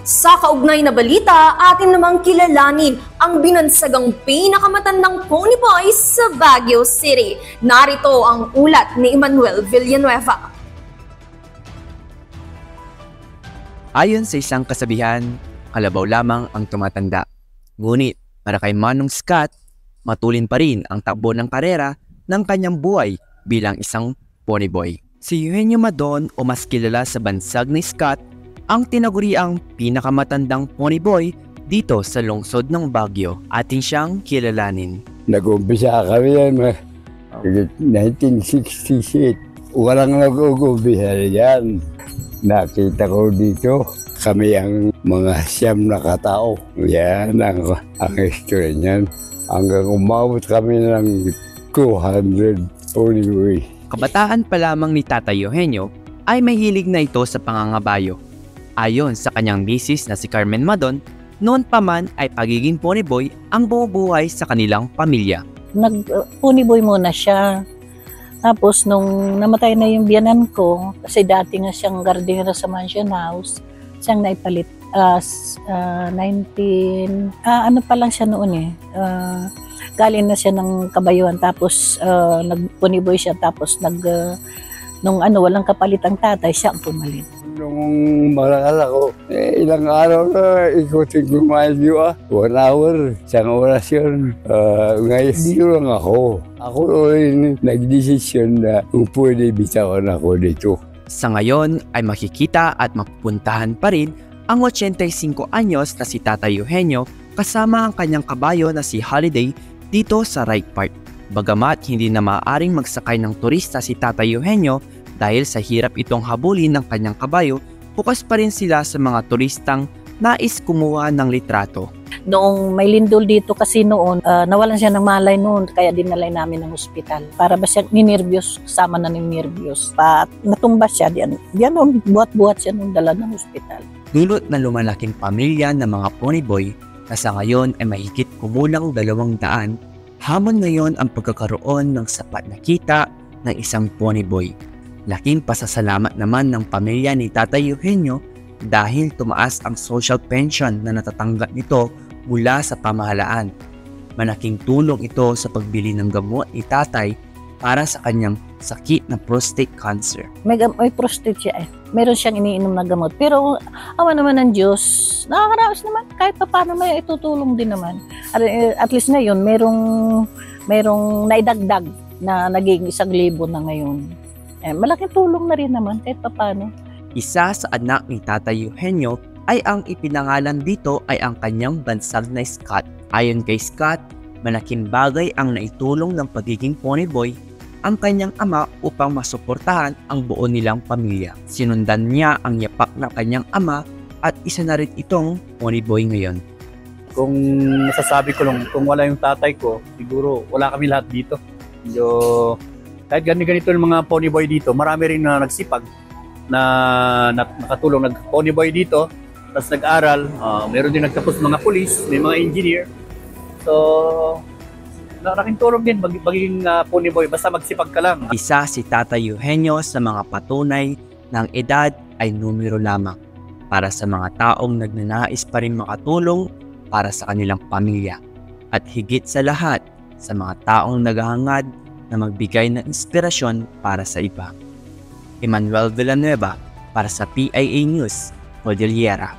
Sa kaugnay na balita, atin namang kilalanin ang binansagang pinakamatandang ponyboy sa Baguio City. Narito ang ulat ni Emmanuel Villanueva. Ayon sa isang kasabihan, kalabaw lamang ang tumatanda. Ngunit para kay Manong Scott, matulin pa rin ang takbo ng karera ng kanyang buhay bilang isang ponyboy. Si Eugenio Madon o mas kilala sa bansag ni Scott, ang tinaguriang pinakamatandang ponyboy dito sa lungsod ng Baguio. Atin siyang kilalanin. Nag-umpisa kami yan, 1968. Walang nag-umpisa yan. Nakita ko dito, kami ang mga siyam na katao. Yan ang history niyan. Hanggang umabot kami ng 200 ponyboy. Kabataan pa lamang ni Tatay Eugenio ay mahilig na ito sa pangangabayo. Ayon sa kanyang misis na si Carmen Madon, noon pa man ay pagiging ponyboy ang bumubuhay sa kanilang pamilya. Nag-ponyboy muna siya. Tapos nung namatay na yung biyanan ko, kasi dati nga siyang gardengero sa mansion house, siyang naipalit. Ano pa lang siya noon galing na siya ng kabayuhan, tapos nag-ponyboy siya, tapos nung walang kapalit ang tatay, siya ang pumalit. Nung malakala ko, ilang araw na ikutin ko maayos 1 hour, isang oras yun. Ngayon, dito lang ako. Ako rin nag-desisyon na kung pwede bitawan ako dito. Sa ngayon ay makikita at mapupuntahan pa rin ang 85 anyos na si Tatay Eugenio kasama ang kanyang kabayo na si Holiday dito sa Wright Park. Bagamat hindi na maaaring magsakay ng turista si Tatay Eugenio dahil sa hirap itong habulin ng kanyang kabayo, bukas pa rin sila sa mga turistang nais kumuha ng litrato. Noong may lindol dito kasi noon, nawalan siya ng malay noon, kaya dinalay namin ng ospital. Para ba siya ninervyos, kasama na ng nervyos. Natumba siya, diyan buhat-buhat siya nung dala ng ospital. Dulot na lumalaking pamilya ng mga ponyboy na sa ngayon ay mahigit kumulang 200, hamon ngayon ang pagkakaroon ng sapat na kita ng isang ponyboy. Laking pasasalamat naman ng pamilya ni Tatay Eugenio dahil tumaas ang social pension na natatanggap nito mula sa pamahalaan. Malaking tulong ito sa pagbili ng gamot ni Tatay para sa kanyang sakit na prostate cancer. May prostate siya Meron siyang iniinom na gamot. Pero awa naman ng Diyos, nakakaraos naman. Kahit pa paano may itutulong din naman. At least ngayon, merong naidagdag na naging 1,000 na ngayon. Malaking tulong na rin naman kahit pa paano. Isa sa anak ni Tatay Eugenio ay ang ipinangalan dito ay ang kanyang bansag na Scott. Ayon kay Scott, malaking bagay ang naitulong ng pagiging ponyboy ang kanyang ama upang masuportahan ang buo nilang pamilya. Sinundan niya ang yapak ng kanyang ama at isa na rin itong ponyboy ngayon. Kung masasabi ko lang, kung wala yung tatay ko, siguro wala kami lahat dito. Kahit ganito yung mga ponyboy dito, marami rin na nagsipag na nakatulong. Nag-ponyboy dito, tapos nag-aral. Meron din nagtapos mga pulis, may mga engineer. So, naraking tulong din magiging ponyboy, basta magsipag ka lang. Isa si Tatay Eugenio sa mga patunay ng edad ay numero lamang para sa mga taong nagnanais pa rin makatulong para sa kanilang pamilya. At higit sa lahat, sa mga taong naghahangad na magbigay ng inspirasyon para sa iba. Emmanuel Villanueva para sa PIA News, Cordillera.